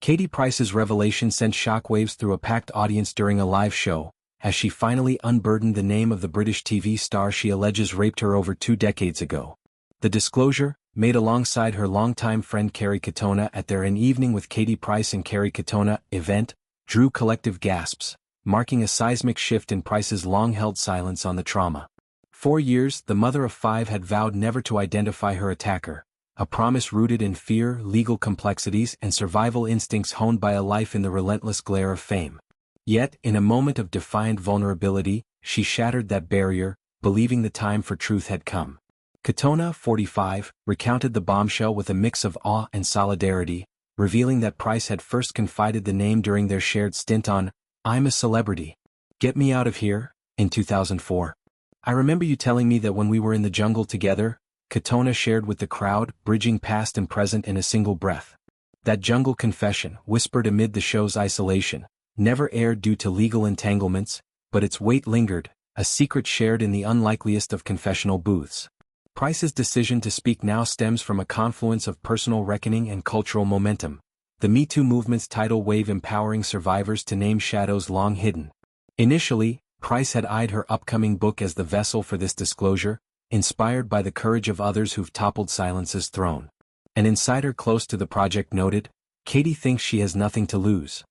Katie Price's revelation sent shockwaves through a packed audience during a live show, as she finally unburdened the name of the British TV star she alleges raped her over 2 decades ago. The disclosure, made alongside her longtime friend Kerry Katona at their An Evening with Katie Price and Kerry Katona event, drew collective gasps, marking a seismic shift in Price's long-held silence on the trauma. 4 years, the mother of 5 had vowed never to identify her attacker, a promise rooted in fear, legal complexities, and survival instincts honed by a life in the relentless glare of fame. Yet, in a moment of defiant vulnerability, she shattered that barrier, believing the time for truth had come. Katona, 45, recounted the bombshell with a mix of awe and solidarity, revealing that Price had first confided the name during their shared stint on I'm a Celebrity. Get Me Out of Here, in 2004. I remember you telling me that when we were in the jungle together, Katona shared with the crowd, bridging past and present in a single breath. That jungle confession, whispered amid the show's isolation, never aired due to legal entanglements, but its weight lingered, a secret shared in the unlikeliest of confessional booths. Price's decision to speak now stems from a confluence of personal reckoning and cultural momentum, the MeToo movement's tidal wave empowering survivors to name shadows long hidden. Initially, Price had eyed her upcoming book as the vessel for this disclosure, inspired by the courage of others who've toppled silence's throne. An insider close to the project noted, Katie thinks she has nothing to lose.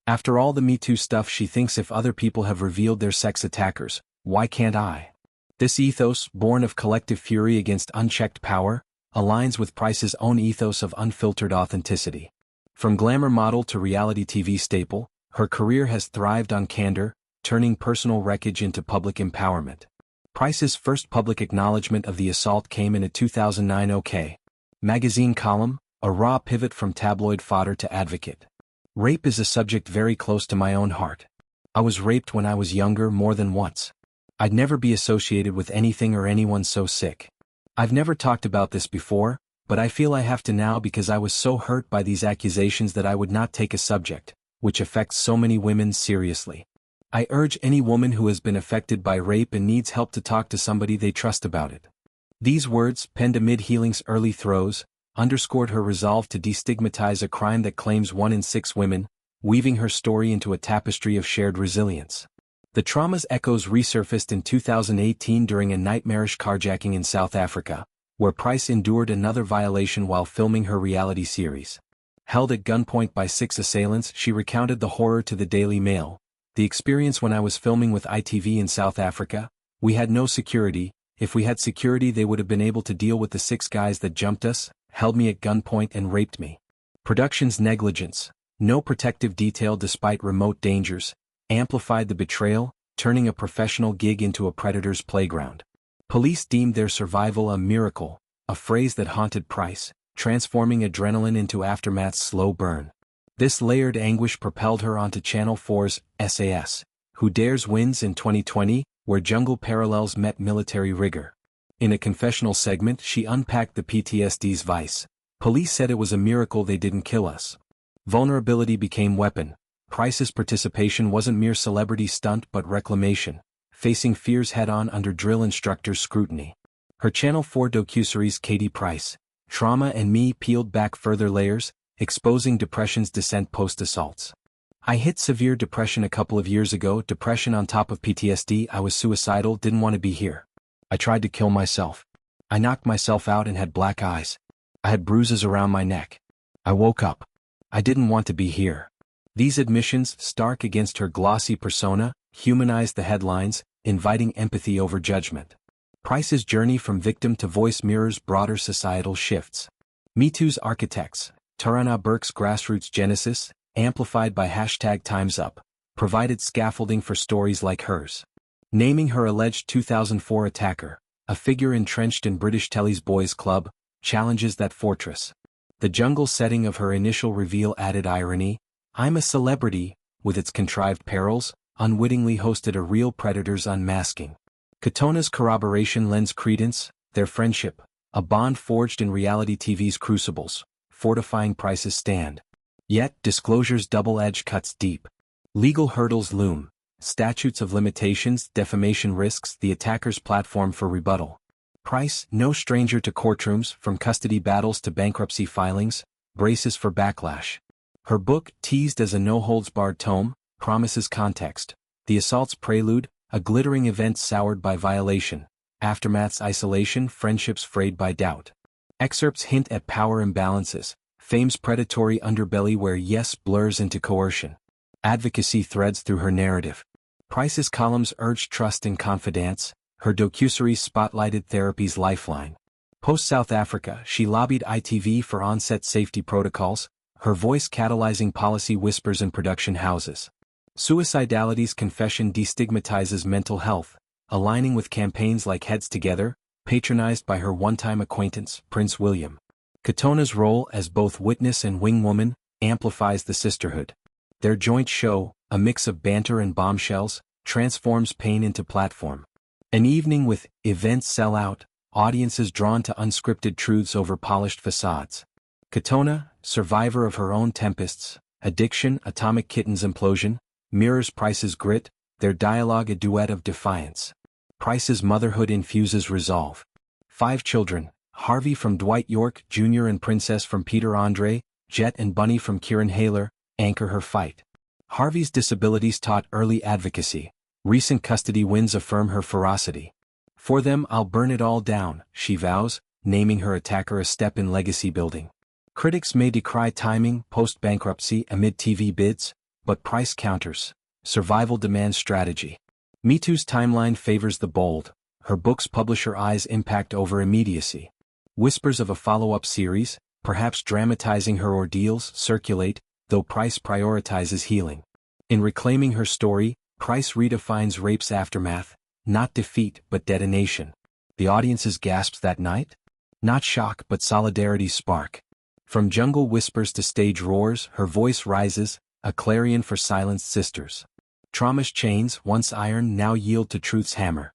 After all the MeToo stuff, she thinks if other people have revealed their sex attackers, why can't I? This ethos, born of collective fury against unchecked power, aligns with Price's own ethos of unfiltered authenticity. From glamour model to reality TV staple, her career has thrived on candor, turning personal wreckage into public empowerment. Price's first public acknowledgement of the assault came in a 2009 OK! Magazine column, a raw pivot from tabloid fodder to advocate. Rape is a subject very close to my own heart. I was raped when I was younger more than once. I'd never be associated with anything or anyone so sick. I've never talked about this before, but I feel I have to now because I was so hurt by these accusations that I would not take a subject, which affects so many women, seriously. I urge any woman who has been affected by rape and needs help to talk to somebody they trust about it. These words, penned amid healing's early throes, underscored her resolve to destigmatize a crime that claims 1 in 6 women, weaving her story into a tapestry of shared resilience. The trauma's echoes resurfaced in 2018 during a nightmarish carjacking in South Africa, where Price endured another violation while filming her reality series. Held at gunpoint by 6 assailants, she recounted the horror to the Daily Mail. The experience when I was filming with ITV in South Africa, we had no security. If we had security, they would have been able to deal with the 6 guys that jumped us, held me at gunpoint and raped me. Production's negligence, no protective detail despite remote dangers, amplified the betrayal, turning a professional gig into a predator's playground. Police deemed their survival a miracle, a phrase that haunted Price, transforming adrenaline into Aftermath's slow burn. This layered anguish propelled her onto Channel 4's SAS, Who Dares Wins in 2020, where jungle parallels met military rigor. In a confessional segment, she unpacked the PTSD's vice. Police said it was a miracle they didn't kill us. Vulnerability became weapon. Price's participation wasn't mere celebrity stunt but reclamation, facing fears head-on under drill instructors' scrutiny. Her Channel 4 docuseries Katie Price, Trauma and Me peeled back further layers, exposing depression's descent post-assaults. I hit severe depression a couple of years ago, depression on top of PTSD. I was suicidal, didn't want to be here. I tried to kill myself. I knocked myself out and had black eyes. I had bruises around my neck. I woke up. I didn't want to be here. These admissions, stark against her glossy persona, humanized the headlines, inviting empathy over judgment. Price's journey from victim to voice mirrors broader societal shifts. MeToo's architects, Tarana Burke's grassroots genesis, amplified by #TimesUp, provided scaffolding for stories like hers. Naming her alleged 2004 attacker, a figure entrenched in British telly's boys' club, challenges that fortress. The jungle setting of her initial reveal added irony. I'm a Celebrity, with its contrived perils, unwittingly hosted a real predator's unmasking. Katona's corroboration lends credence, their friendship, a bond forged in reality TV's crucibles, fortifying Price's stand. Yet, disclosure's double-edged cuts deep. Legal hurdles loom, statutes of limitations, defamation risks, the attacker's platform for rebuttal. Price, no stranger to courtrooms, from custody battles to bankruptcy filings, braces for backlash. Her book, teased as a no-holds-barred tome, promises context. The assault's prelude, a glittering event soured by violation. Aftermath's isolation, friendships frayed by doubt. Excerpts hint at power imbalances, fame's predatory underbelly where yes blurs into coercion. Advocacy threads through her narrative. Price's columns urge trust and confidence, her docuseries spotlighted therapy's lifeline. Post-South Africa, she lobbied ITV for on-set safety protocols, her voice catalyzing policy whispers in production houses. Suicidality's confession destigmatizes mental health, aligning with campaigns like Heads Together, patronized by her one-time acquaintance, Prince William. Katona's role as both witness and wingwoman amplifies the sisterhood. Their joint show, a mix of banter and bombshells, transforms pain into platform. An evening with events sell out, audiences drawn to unscripted truths over polished facades. Katona, survivor of her own tempests, addiction, atomic kitten's implosion, mirrors Price's grit, their dialogue a duet of defiance. Price's motherhood infuses resolve. 5 children, Harvey from Dwight York Jr. and Princess from Peter Andre, Jet and Bunny from Kieran Hayler, anchor her fight. Harvey's disabilities taught early advocacy. Recent custody wins affirm her ferocity. For them I'll burn it all down, she vows, naming her attacker a step in legacy building. Critics may decry timing, post-bankruptcy amid TV bids, but Price counters. Survival demands strategy. MeToo's timeline favors the bold. Her book's publisher eyes impact over immediacy. Whispers of a follow-up series, perhaps dramatizing her ordeals, circulate, though Price prioritizes healing. In reclaiming her story, Price redefines rape's aftermath, not defeat but detonation. The audience's gasps that night? Not shock but solidarity's spark. From jungle whispers to stage roars, her voice rises, a clarion for silenced sisters. Trauma's chains, once iron, now yield to truth's hammer.